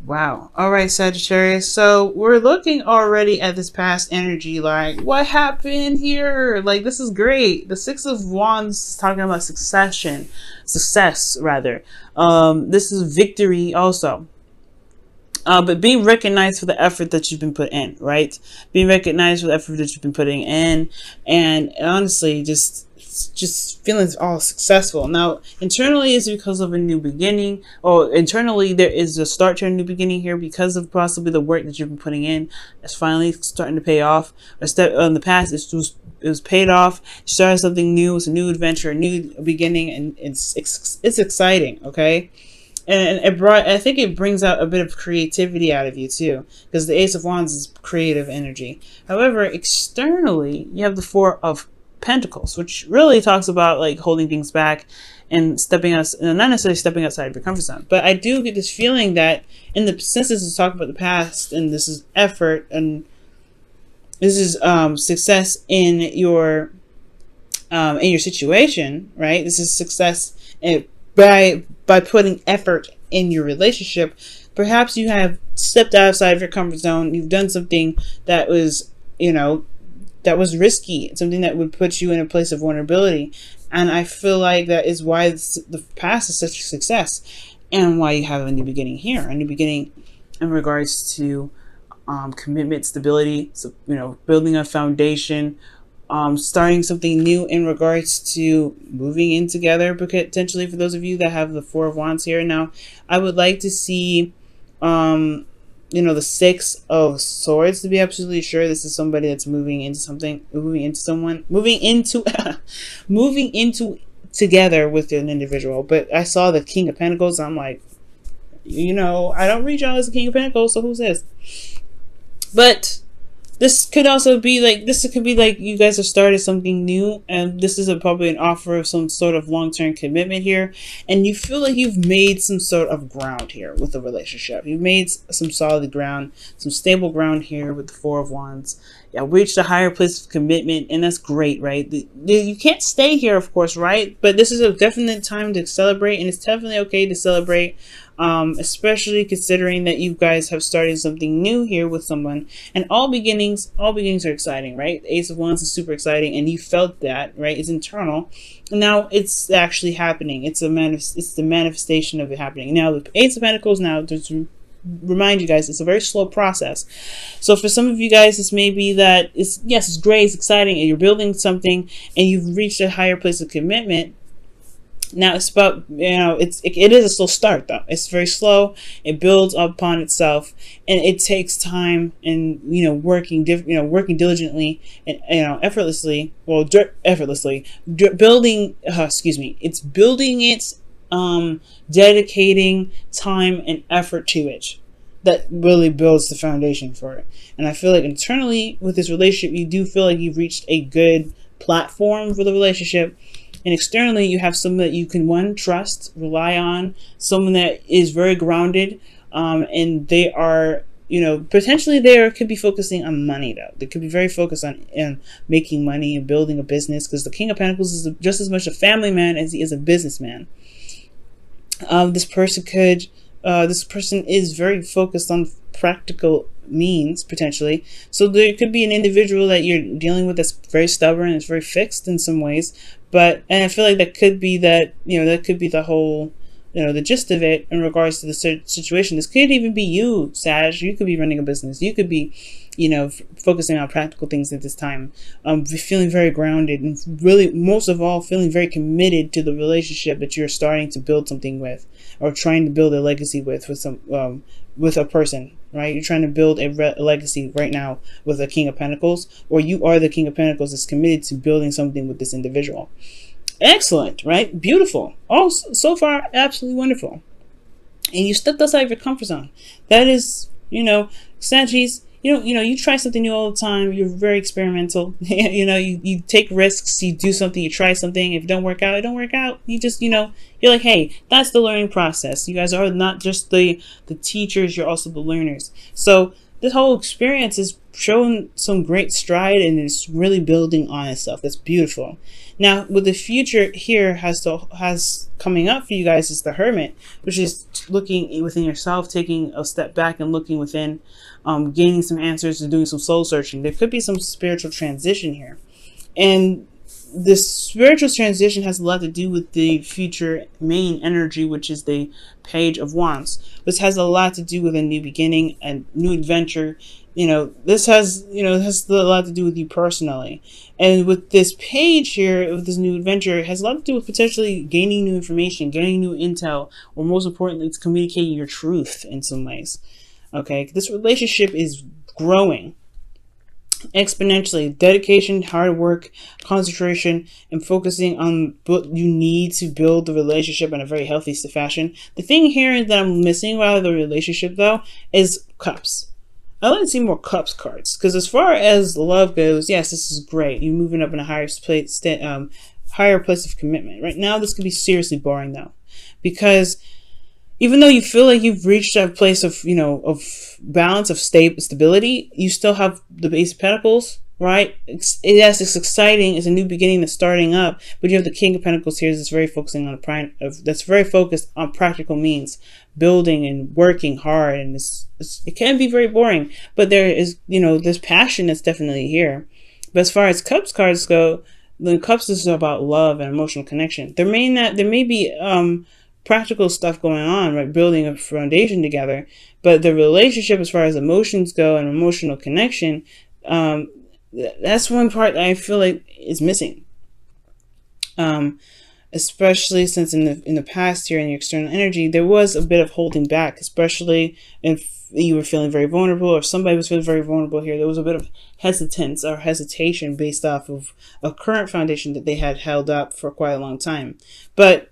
Wow. All right, Sagittarius. So we're looking already at this past energy. Like, what happened here? Like, this is great. The Six of Wands talking about success rather. This is victory also. But being recognized for the effort that you've been put in, right? Being recognized for the effort that you've been putting in, and honestly, just feeling all successful. Now, internally, it's because of a new beginning, or internally, there is a start to a new beginning here because of possibly the work that you've been putting in. That's finally starting to pay off. A step in the past, it was paid off. You started something new. It's a new adventure, a new beginning, and it's exciting. Okay. And I think it brings out a bit of creativity out of you too, because the Ace of Wands is creative energy. However, externally, you have the Four of Pentacles, which really talks about like holding things back and not necessarily stepping outside of your comfort zone. But I do get this feeling that since this is talking about the past, and this is effort, and this is success in your situation, right? This is success by putting effort in your relationship. Perhaps you have stepped outside of your comfort zone. You've done something that was, that was risky, something that would put you in a place of vulnerability. And I feel like that is why the past is such a success, and why you have a new beginning here, a new beginning in regards to commitment, stability, so, building a foundation, starting something new in regards to moving in together, potentially for those of you that have the Four of Wands here. Now, I would like to see, the Six of Swords to be absolutely sure this is somebody that's moving into together with an individual. But I saw the King of Pentacles. I'm like, I don't read y'all as the King of Pentacles, so who's this? But this could be like you guys have started something new, and this is probably an offer of some sort of long-term commitment here, and you feel like you've made some sort of ground here with the relationship. You've made some solid ground, some stable ground here with the Four of Wands. Yeah, reached a higher place of commitment, and that's great, right? You can't stay here, of course, right? But this is a definite time to celebrate, and it's definitely okay to celebrate, especially considering that you guys have started something new here with someone. And all beginnings are exciting, right? The Ace of Wands is super exciting, and you felt that, right? It's internal. And now it's actually happening. It's the manifestation of it happening. Now, the Ace of Pentacles, now, to remind you guys, it's a very slow process. So for some of you guys, this may be that it's great, it's exciting, and you're building something, and you've reached a higher place of commitment. Now it's about, it is a slow start though. It's very slow. It builds upon itself, and it takes time, and working diligently and effortlessly. Well, effortlessly building. It's building it, dedicating time and effort to it. That really builds the foundation for it. And I feel like internally with this relationship, you do feel like you've reached a good platform for the relationship. And externally, you have someone that you can, trust, rely on, someone that is very grounded, and they are, potentially they could be focusing on money, though. They could be very focused on making money and building a business, because the King of Pentacles is just as much a family man as he is a businessman. This person is very focused on practical means, potentially. So there could be an individual that you're dealing with that's very stubborn, it's very fixed in some ways. And I feel like that could be that could be the whole, the gist of it in regards to the situation. This could even be you, Sag. You could be running a business. You could be, focusing on practical things at this time. Feeling very grounded, and really, most of all, feeling very committed to the relationship that you're starting to build something with, or trying to build a legacy with a person, right? You're trying to build a legacy right now with a King of Pentacles, or you are the King of Pentacles that's committed to building something with this individual. Excellent, right? Beautiful. All so far, absolutely wonderful. And you stepped outside of your comfort zone. That is, Saggies, you try something new all the time. You're very experimental. You take risks. You do something. You try something. If it don't work out, it don't work out. You just, you're like, hey, that's the learning process. You guys are not just the teachers. You're also the learners. So this whole experience is showing some great stride and it's really building on itself. That's beautiful. Now, what the future here has coming up for you guys is the Hermit, which is looking within yourself, taking a step back and looking within, gaining some answers and doing some soul searching. There could be some spiritual transition here. And this spiritual transition has a lot to do with the future main energy, which is the Page of Wands, which has a lot to do with a new beginning, a new adventure. This has a lot to do with you personally. And with this page here, with this new adventure, it has a lot to do with potentially gaining new information, gaining new intel, or most importantly, it's communicating your truth in some ways. Okay, this relationship is growing exponentially. Dedication, hard work, concentration, and focusing on what you need to build the relationship in a very healthy fashion. The thing here that I'm missing out of the relationship, though, is Cups. I like to see more Cups cards, because as far as love goes, yes, this is great. You're moving up in a higher place of commitment. Right now, this could be seriously boring, though, because even though you feel like you've reached a place of, of balance, of stability, you still have the Ace of Pentacles, right? Yes, it's exciting. It's a new beginning that's starting up, but you have the King of Pentacles here that's very focusing on that's very focused on practical means, building and working hard, and it can be very boring, but there is, this passion that's definitely here. But as far as Cups cards go, the Cups is about love and emotional connection. There may be practical stuff going on, right? Building a foundation together, but the relationship, as far as emotions go and emotional connection, that's one part that I feel like is missing. Especially since in the past here in the external energy, there was a bit of holding back, especially if you were feeling very vulnerable or somebody was feeling very vulnerable here. There was a bit of hesitance or hesitation based off of a current foundation that they had held up for quite a long time. But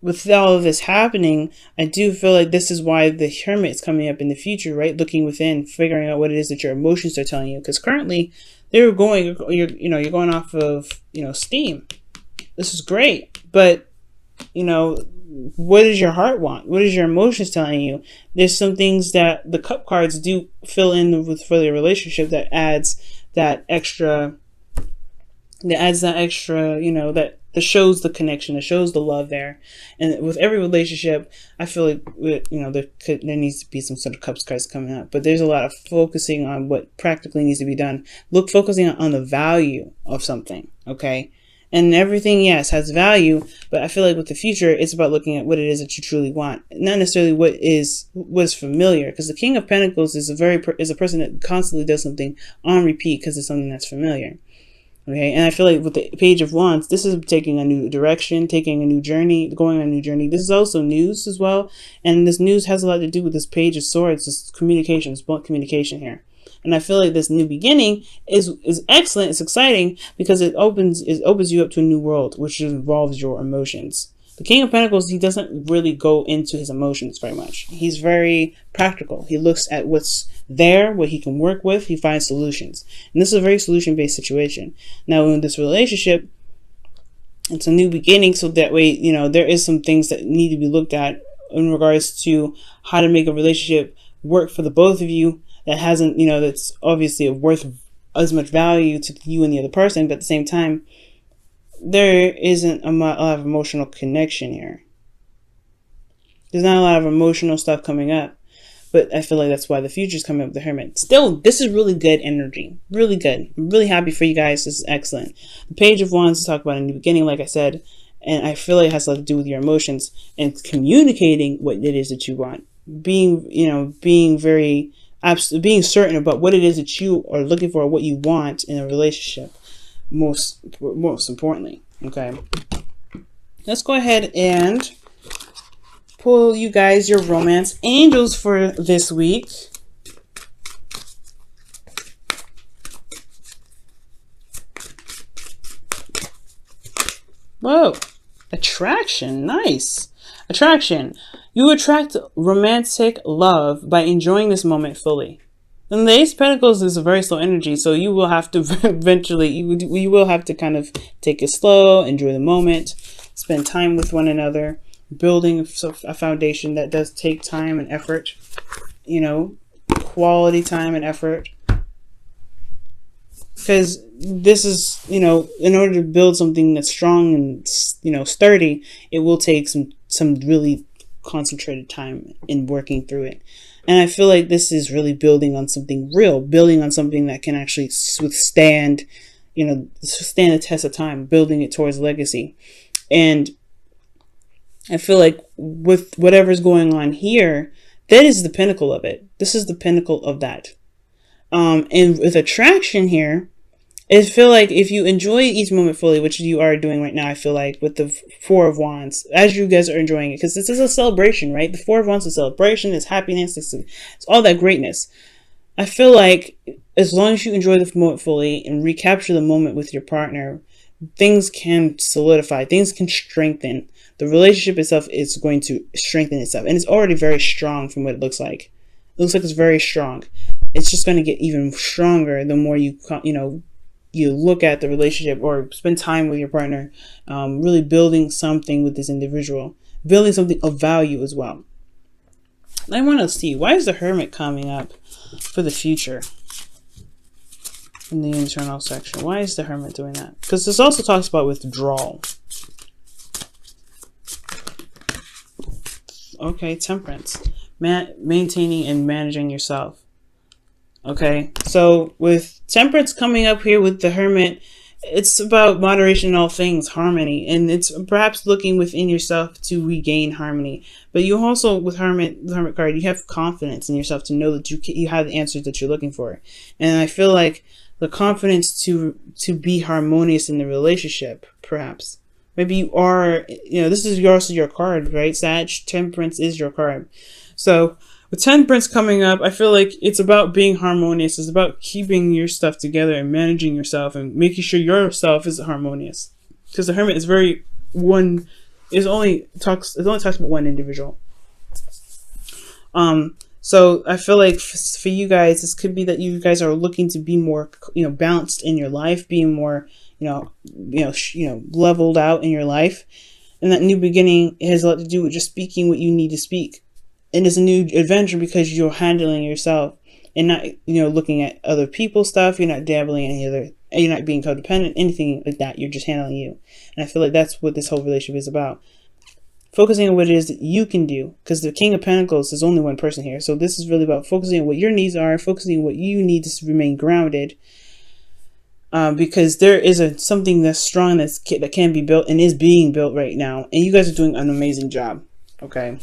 with all of this happening, I do feel like this is why the Hermit is coming up in the future, right? Looking within, figuring out what it is that your emotions are telling you. Because currently, you're going off of, steam. This is great, but, what does your heart want? What is your emotions telling you? There's some things that the Cup cards do fill in with for the relationship that adds that extra, that shows the connection, that shows the love there. And with every relationship, I feel like, there needs to be some sort of Cups cards coming up. But there's a lot of focusing on what practically needs to be done. Focusing on the value of something, okay? And everything, yes, has value, but I feel like with the future, it's about looking at what it is that you truly want, not necessarily what is familiar. Because the King of Pentacles is a person that constantly does something on repeat because it's something that's familiar. Okay, and I feel like with the Page of Wands, this is taking a new direction, taking a new journey, going on a new journey. This is also news as well, and this news has a lot to do with this Page of Swords, this communication, it's blunt communication here. And I feel like this new beginning is excellent, it's exciting, because it opens you up to a new world, which involves your emotions. The King of Pentacles, he doesn't really go into his emotions very much. He's very practical. He looks at what's there, what he can work with. He finds solutions. And this is a very solution-based situation. Now, in this relationship, it's a new beginning, so that way, there is some things that need to be looked at in regards to how to make a relationship work for the both of you that hasn't, that's obviously worth as much value to you and the other person, but at the same time, there isn't a lot of emotional connection here. There's not a lot of emotional stuff coming up, but I feel like that's why the future's coming up with the Hermit. Still, this is really good energy. Really good. I'm really happy for you guys. This is excellent. The Page of Wands to talk about a new beginning, like I said, and I feel like it has a lot to do with your emotions and communicating what it is that you want. Being certain about what it is that you are looking for, what you want in a relationship. Most importantly, okay, let's go ahead and pull you guys your romance angels for this week. Whoa, attraction, nice. Attraction, you attract romantic love by enjoying this moment fully. And the Ace of Pentacles is a very slow energy, so you will have to eventually, you will have to kind of take it slow, enjoy the moment, spend time with one another, building a foundation that does take time and effort, quality time and effort. Because this is, you know, in order to build something that's strong and, you know, sturdy, it will take some really concentrated time in working through it. And I feel like this is really building on something real, building on something that can actually withstand, you know, stand the test of time, building it towards legacy. And I feel like with whatever's going on here, that is the pinnacle of it. This is the pinnacle of that. And with attraction here, I feel like if you enjoy each moment fully, which you are doing right now, I feel like with the Four of Wands, as you guys are enjoying it, because this is a celebration, right? The Four of Wands is a celebration, it's happiness, it's all that greatness. I feel like as long as you enjoy the moment fully and recapture the moment with your partner, things can solidify, things can strengthen. The relationship itself is going to strengthen itself. And it's already very strong from what it looks like. It looks like it's very strong. It's just going to get even stronger the more you look at the relationship or spend time with your partner, really building something with this individual, building something of value as well. And I want to see, why is the Hermit coming up for the future in the internal section? Why is the Hermit doing that? Because this also talks about withdrawal. Okay, Temperance. Maintaining and managing yourself. Okay, so with Temperance coming up here with the Hermit, it's about moderation in all things, harmony, and it's perhaps looking within yourself to regain harmony. But you also, with the Hermit card, you have confidence in yourself to know that you have the answers that you're looking for. And I feel like the confidence to be harmonious in the relationship, perhaps. Maybe you are, this is also your card, right? Sag, Temperance is your card. So with Temperance coming up, I feel like it's about being harmonious. It's about keeping your stuff together and managing yourself and making sure yourself is harmonious. Because the Hermit is it only talks about one individual. So I feel like for you guys, this could be that you guys are looking to be more, balanced in your life, being more, leveled out in your life. And that new beginning has a lot to do with just speaking what you need to speak. And it's a new adventure because you're handling yourself and not, looking at other people's stuff. You're not dabbling in any other, you're not being codependent, anything like that. You're just handling you. And I feel like that's what this whole relationship is about. Focusing on what it is that you can do, because the King of Pentacles is only one person here. So this is really about focusing on what your needs are, focusing on what you need to remain grounded. Because there is something that's strong that can be built and is being built right now. And you guys are doing an amazing job. Okay.